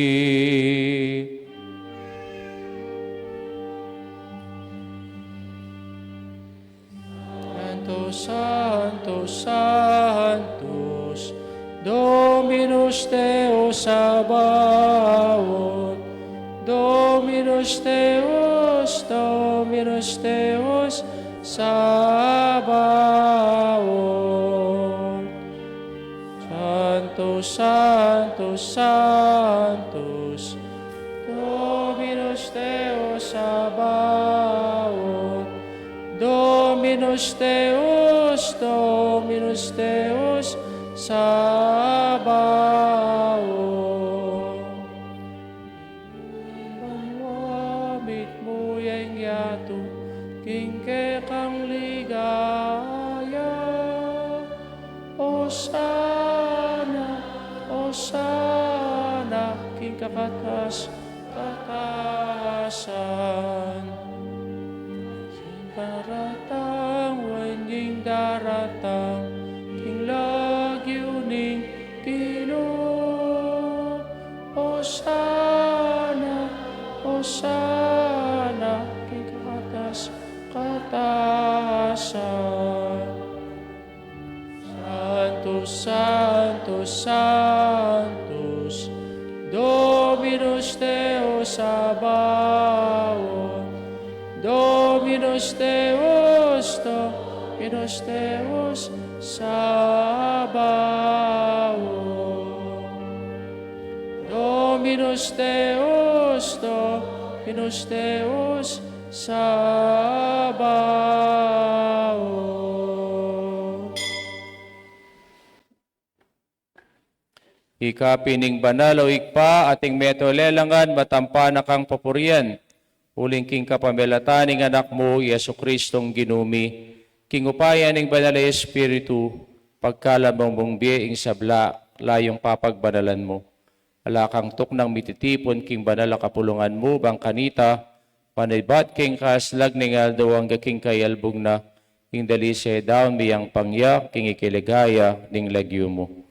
B: Santos, Santos, Dominus Deus Sabaoth, Dominus Deus, Dominus Deus Sabaoth. Santos, Santos, Santos, Dominus Deus, Sabaoth. Wamit mo yang yato, kingke kang ligaya. Osana, Osana, king katasan. Sing paratang, wanying daratang, king lagyuning Ginoo. Osana, Osana, king katasan. Santos, Santos, Santos, Dominus Deus Sabaoth, Dominus Deus, Dominus Deus Sabaoth, Dominus Deus, Dominus Deus Sabaoth. Ikapining banal o ikpa ating metolelangan matampa na kang papurian. Uling king kapamelatan ng anak mo, Yesu Kristong ginumi. King upayan ng banal na Espiritu, pagkalamang mong biyaing sabla, layong papagbanalan mo. Alakang tuknang mititipon king banal na kapulungan mo, bang kanita, panaybat king kaslag ng aldawang king kayalbog na, king dalisay daon miyang pangyak, king ikiligaya ning lagyo mo.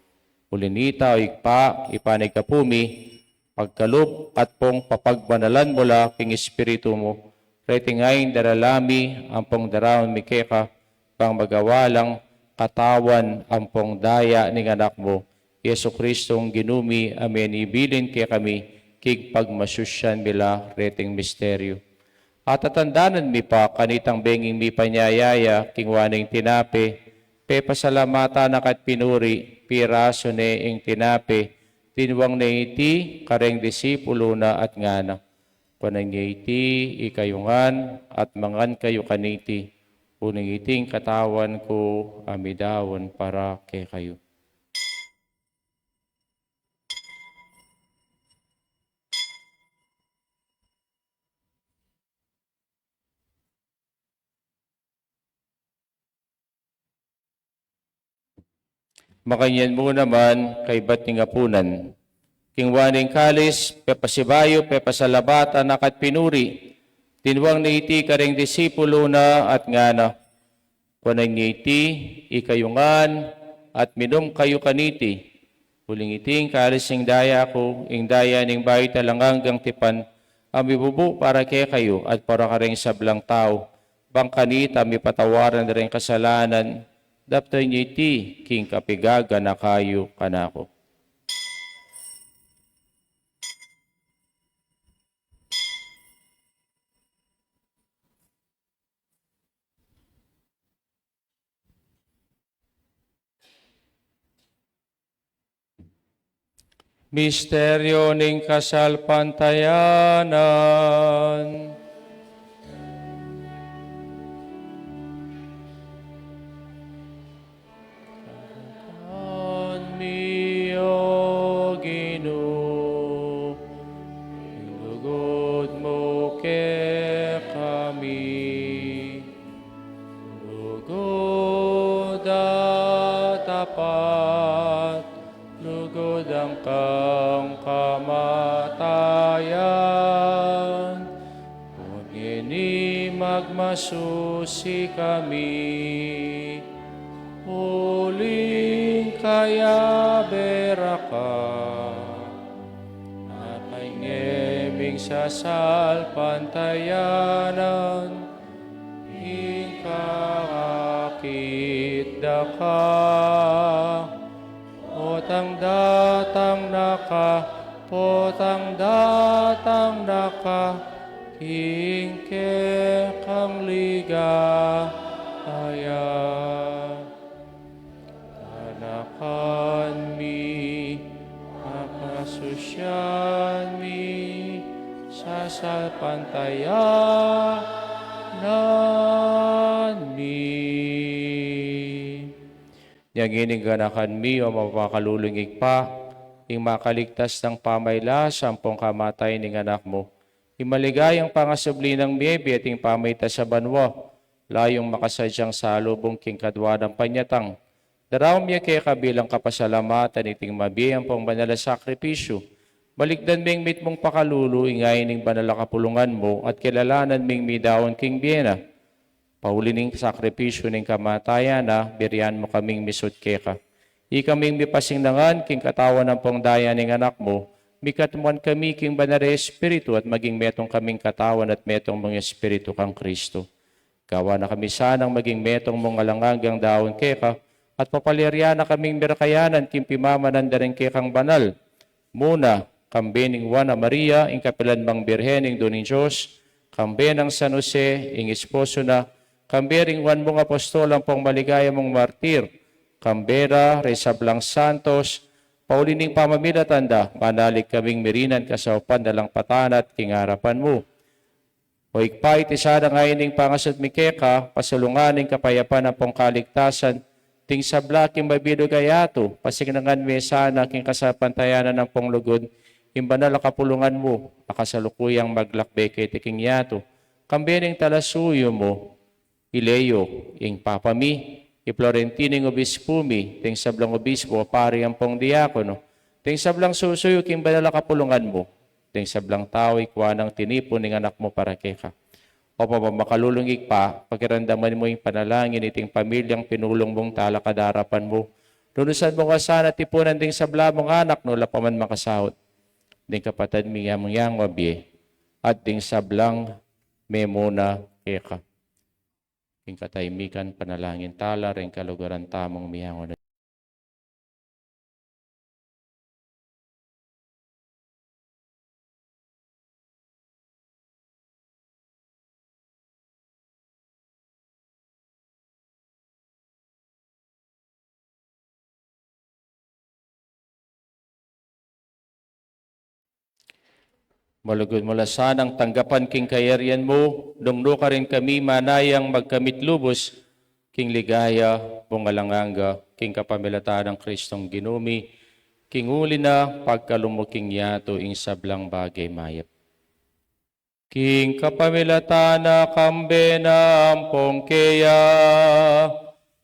B: Ulinita o ikpa, ipanay kapumi, pagkalup at pong papagbanalan mula king Espiritu mo, retingayin daralami, ampong daraon mikeka, pang magawalang katawan, ampong daya ning anak mo, Yesu Kristong ginumi, amen, ibilin kaya kami, kig pagmasusyan mila reting misteryo. At tatandanan mi pa, kanitang benging mi panyayaya, king waning tinape, pe pasalamata na kat pinuri, piraso ne ing tinape, tinwang na iti, kareng disipulo na at ngana. Panang iti, ikayungan, at mangan kayo kaniti, uning iting katawan ko, amidawon para kay kayo. Makanyan mo naman kay bating apunan. King waning kalis, pepasibayo, pepasalabata, nakat pinuri. Tinwang ni iti kareng disipulo na at ngana. Kunang ni iti, ikayungan, at minum kayo kaniti. Huling iting kalis ing daya ko, ing daya ning bayi talanganggang tipan, amibubu para kay kayo, at para kareng sablang tao. Bang kanita, mipatawaran na rin kasalanan, daptay niyo iti, king kapigaga na kayo kanako. Misteryo ning kasalpantayanan. Lugod ang kang kamatayan, kung ini magmasusi kami, huling kaya beraka, napaingeming sa salpantayanan, ikakit daka, potang datang naka, kingke kang ligaya. Tanakan mi, makasusyan mi, sa salpantayanan mi. Yang ininganakan mi o mapakalulungig pa, ing makaligtas ng pamayla sampung kamatay ning anak mo. Imaligayang pangasubli ng biyebe at ing pamayta sa banwa, layong makasadyang salubong king kadwa ng panyatang. Daraw miya kaya kabilang kapasalamatan iting mabiyang pong banala sakripisyo. Balikdan ming mit mong pakalulu, ingay ning banala kapulungan mo at kilalanan ming midawon king biyena. Pauli ning sakripisyo ning kamatayan na birian mo kaming misut keka. Ikaming mipasingdangan king katawan ng pongdaya ning anak mo, mikatmuan kami king banare espiritu at maging metong kaming katawan at metong mga espiritu kang Kristo. Gawa na kami sanang maging metong mong alangagang daon keka at papalirya na kaming mirakayanan king pimamanan da rin kekang banal. Muna, kambe ning Juana Maria, ing kapilan bang birhening doning Diyos, kambe ng San Jose, ing esposo na, kambe ring Juan mong apostol ang pong maligaya mong martir, kambera, Resablang Santos, paulining pamamilatanda, manalig kaming mirinan kasaupan dalang patanat, kingarapan mo. O ikpait isa na ngayon ning pangasat mikeka, pasulunganing kapayapan ng pong kaligtasan, ting sabla king mabido gayato, pasingnangan me sana king kasapantayanan ng pong lugod, imbanal kapulungan mo, nakasalukuyang maglakbe kay tiking yato, kambening talasuyo mo, Ileo, ing papami, Florentining obispo mi, ting sablang obispo, pari ang pong diakono, ting sablang susuyo king banal kapulungan mo, ting sablang tao ikwa ng tinipon ng anak mo para keka. O makalulungig pa, pakiramdaman mo yung panalangin iting pamilyang pinulong mong talakadarapan mo. Lunusan mo ka sana tipunan ding sabla mong anak no lapaman makasahot. Ding kapatid mi yang wabye at ding sablang memona keka. King kataymikan panalangin tala ring kalugaran tamong miyangon. Malugod mula sanang tanggapan king kayarian mo, dungno ka rin kami manayang magkamit lubos, king ligaya, bungalanganga, king kapamilata ng Kristong ginumi, king uli na pagkalumuking yato ing sablang bagay mayap. King kapamilata na kambe na ampong keya,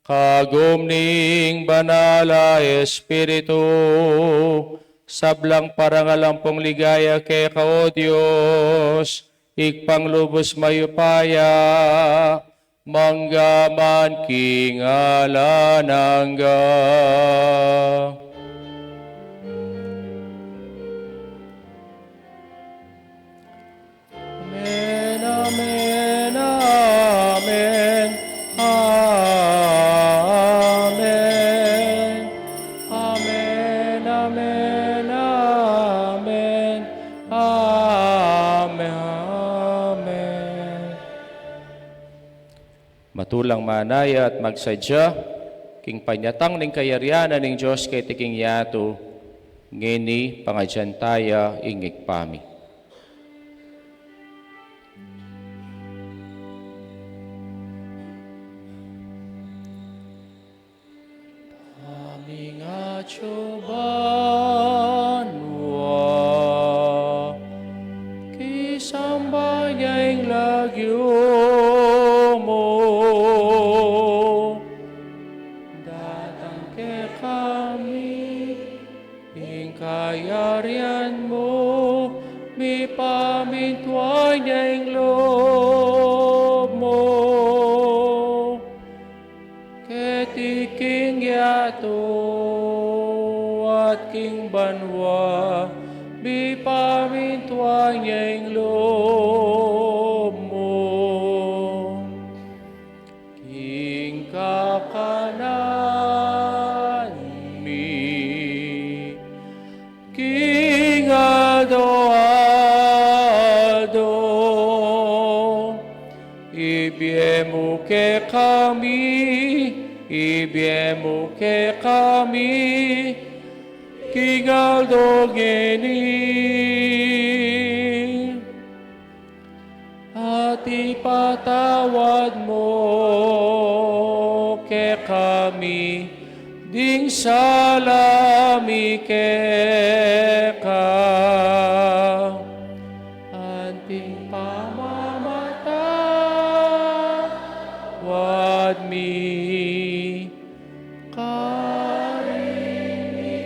B: kagumning banala espiritu, sablang parangalampong ligaya kay kao Diyos, ikpanglubos mayupaya, manggaman kingalanangga. Amen, amen, amen, amen, amen, amen, amen, amen, amen. Matulang manaya at magsadya, king panyatang ning kayaryanan ning Diyos kay tiking yato, ngeni pangadyantaya ingik pami. Chobanwa kisambayang lagyo mo datang ke kami ing kayarian mo mi pamintuan ing loob mo ketiking yato king banwa, bi pamintuan niyang loob mo. King kakanan mi, King Ado, ibiemu ke kami, King Aldo Geni, at ipatawad mo ke kami, ding salami ka, anting pamamata, wad mi, karini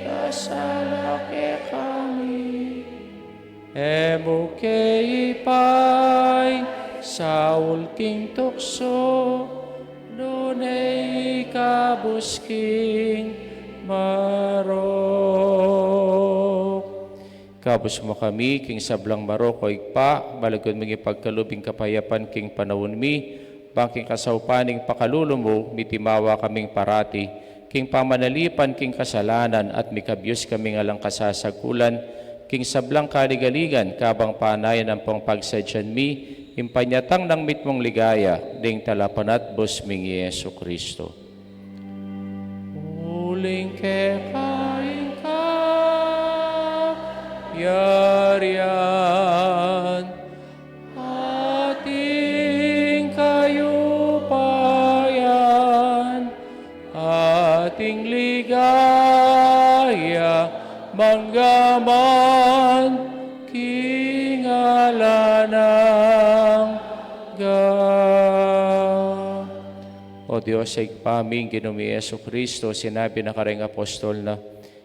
B: kasalake kami, emo ipay, Saul king tukso, dunay kabusking marok. Kabus mo kami, king sablang marok o igpa, balagod mga pagkalubing kapayapan king panawon mi, bangking kasaupaning pakululo mo, mitimawa kaming parati, king pamanalipan king kasalanan at mikabyos kaming alang kasasagulan, king sablang kaligaligan, kabang panayan ang pangpagsadyan mi, impanyatang ng mitmong ligaya, ding talapanat busming Yesu Kristo. Uling kekain ka, yarian, ating kayupayan, ating ligaya, manggaman, kingalanang O Diyos, sa ikpaming Ginoong Yesu Kristo, sinabi na kareng apostol na,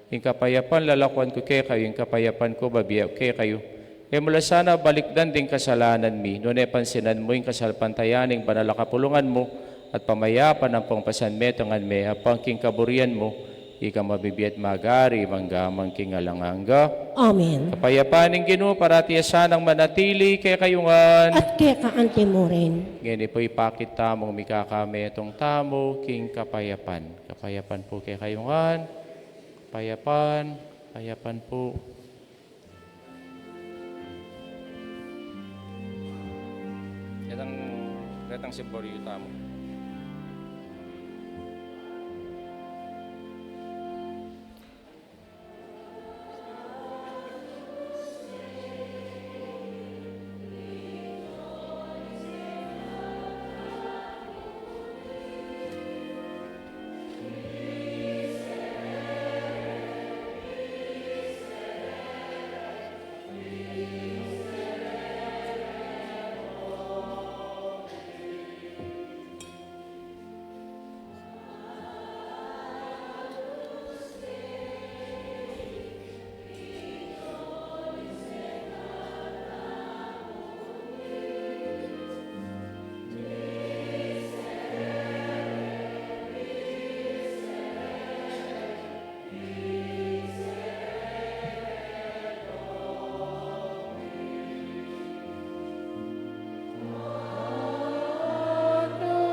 B: yung kapayapan lalakuan ko kay kayo, yung kapayapan ko babiyaw kay kayo. E mula sana balikdan din kasalanan mi, noon pansinan mo yung kasalpantayaning banalakapulungan mo, at pamayapan ang pangpasan metongan me, apang king kaburian mo, ika mabibiyat magari, manggamang king alanganga.
A: Amen.
B: Kapayapaan ng Ginoo parati sanang manatili kay kayungan.
A: At kaya kaante mo rin.
B: Ngayon po ipakit tamong mikakame itong tamo king kapayapan. Kapayapan po kay kayungan. Kapayapan. Kapayapan po. Gatang simboryo tamo.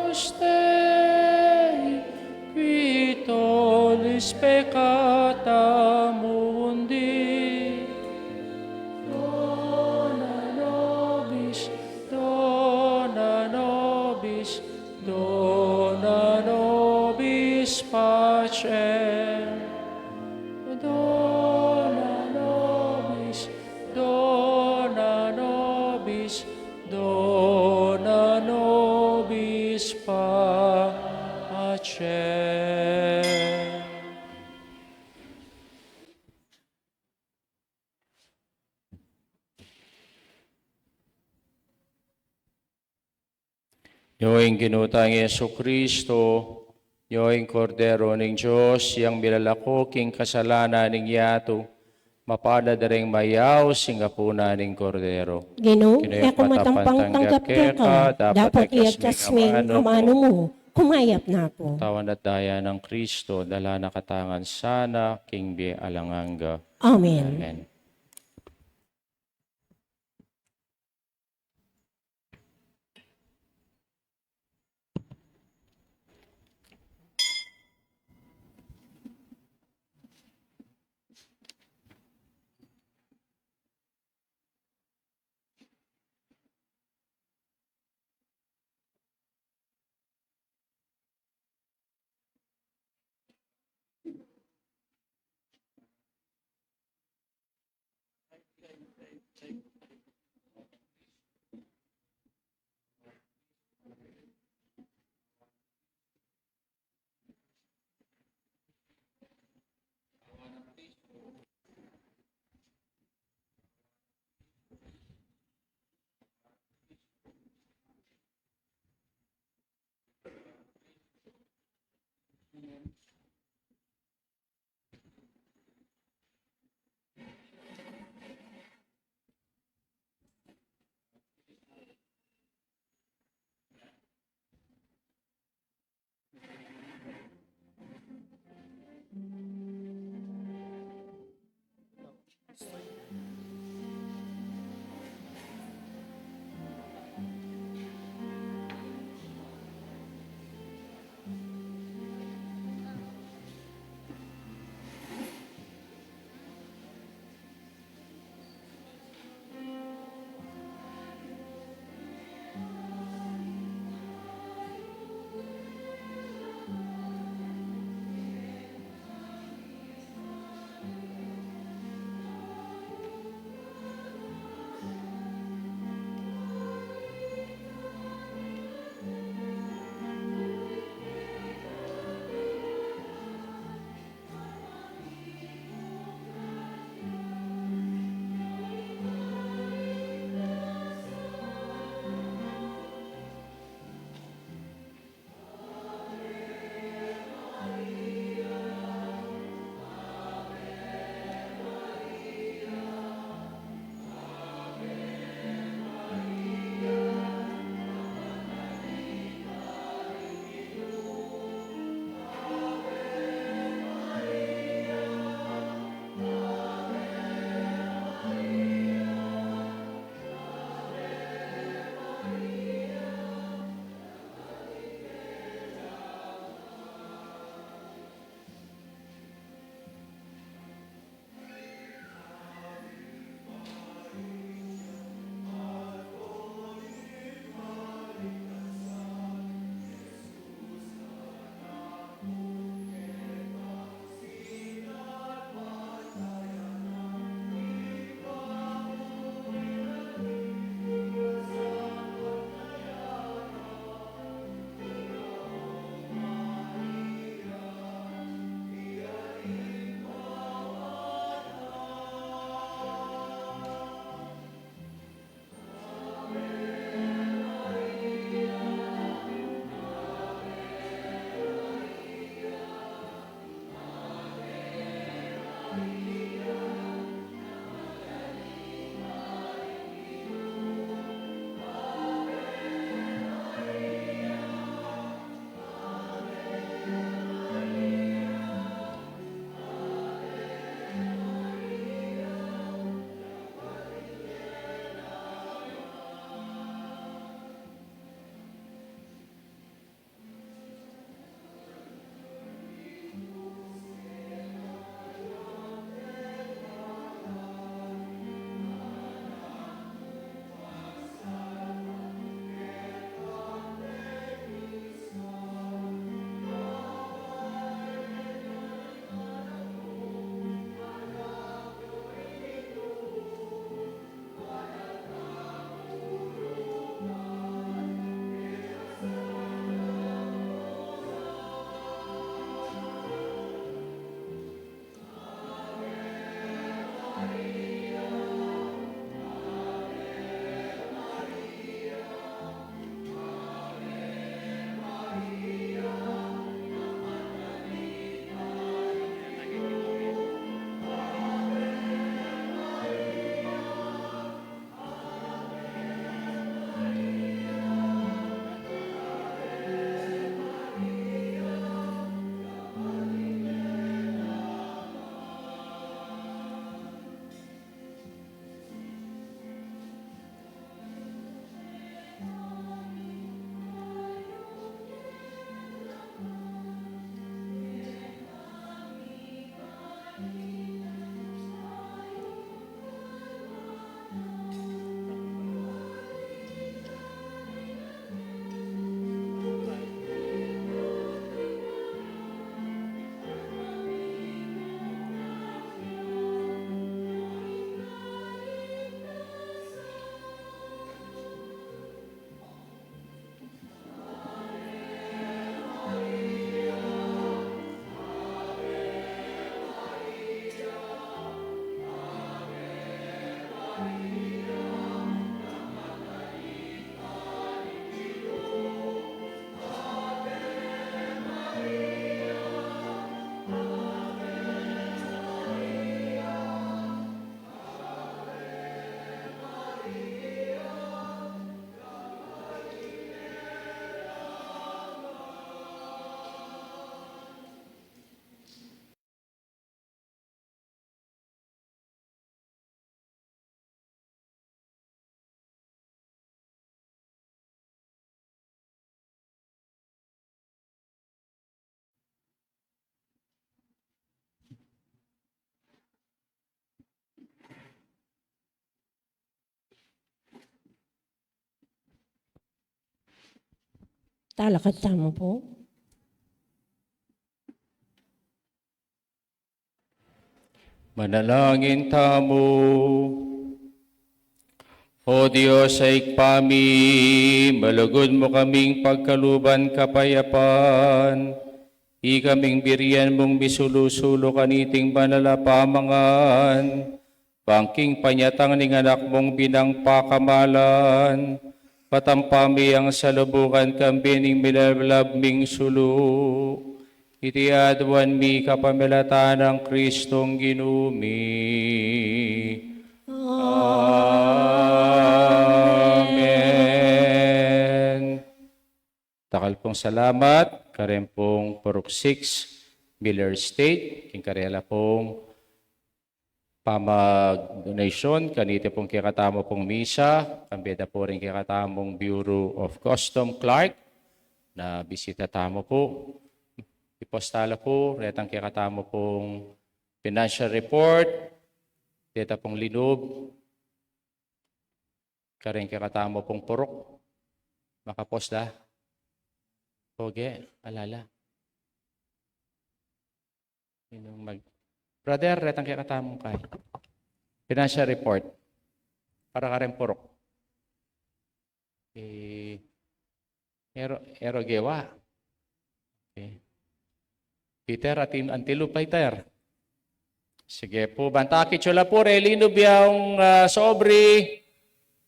B: Stay, qui tollis peccata mundi, dona nobis, dona nobis, dona nobis pacem, dona nobis, dona nobis, dona nobis pacem. Yoing ginutang Yesu Kristo, yoing kordero ng Diyos, yang milalako king kasalanan ng yato, mapala daring mayaw singapuna ng kordero.
A: Ginoo,
B: Kinayak
A: kaya matampang tanggap ka, dapat i-adjust mo ang ano mo. Kumayap na ako.
B: Tawan at daya ng Kristo, dala nakatangan sana, king bi alanganga.
A: Amen.
B: Amen.
A: Talakad tamo po.
B: Manalangin tamo. O Diyos ay kami, malugod mo kaming pagkaluban kapayapaan. I kaming biriyan mong bisulusulo kaniting banalapamangan. Bangking panyatang ning anak mong binang pakamalan. Patampami ang salubukan kambining milalabming sulu. Iti adwan mi kapamilatan ng Kristong ginumi. Amen. Takal pong salamat, karen pong Purok 6, Miller State, king karela pong pamag-donation, kanito pong kikatamo pong misa, kambeda po rin kikatamong Bureau of Custom Clerk, na bisita tamo po. Ipostala po, retang kikatamo pong financial report, data pong linob, karen kikatamo pong purok, makaposta, poge, alala. Brother, retang kikatamong kay. Financial report, para karen purok. Ero gewa. Okay. Peter at Antilo Peter. Sige po, bantaki chula po, relino biyang sobri.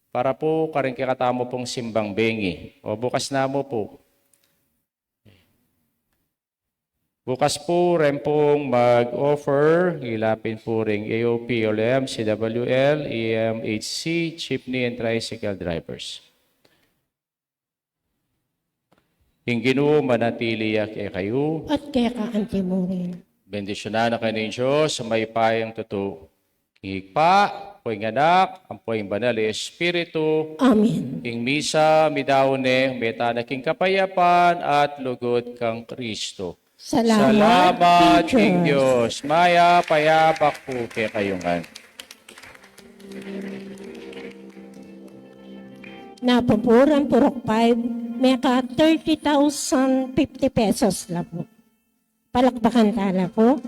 B: Para po, karing kikatamo pong simbang bengi. O bukas na mo po. Bukas po, rin pong mag-offer, ilapin po ring AOP, OLM, CWL, EMHC, Jeepney and Tricycle Drivers. Yung Ginoo manatili kay kayo.
A: At kaya kaante mo rin.
B: Bendisyonan na kayo ng Diyos sa may payang totoo. Higpa, poing anak, ang poing banal Espiritu,
A: Amen.
B: ing misa, midaone, meta na king kapayapan at lugod kang Kristo.
A: Salamat,
B: King
A: teachers.
B: Diyos. Maya, payapak po kay kayungan.
A: Napupuran Purok 5, may ka 30,050 pesos lang po. Palakpakan tala po.